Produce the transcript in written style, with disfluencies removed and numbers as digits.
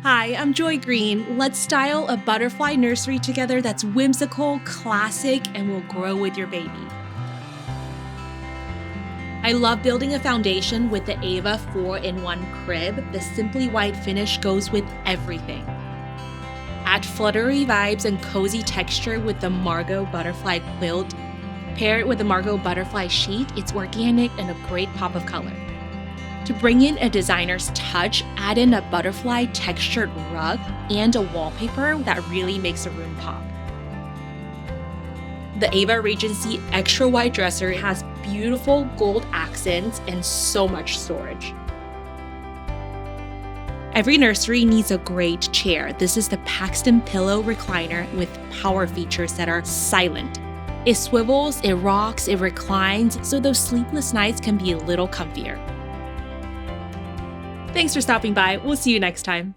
Hi, I'm Joy Green. Let's style a butterfly nursery together that's whimsical, classic, and will grow with your baby. I love building a foundation with the Ava 4-in-1 crib. The simply white finish goes with everything. Add fluttery vibes and cozy texture with the Margot butterfly quilt. Pair it with the Margot butterfly sheet. It's organic and a great pop of color. To bring in a designer's touch, add in a butterfly textured rug and a wallpaper that really makes the room pop. The Ava Regency extra wide dresser has beautiful gold accents and so much storage. Every nursery needs a great chair. This is the Paxton Pillow recliner with power features that are silent. It swivels, it rocks, it reclines, so those sleepless nights can be a little comfier. Thanks for stopping by. We'll see you next time.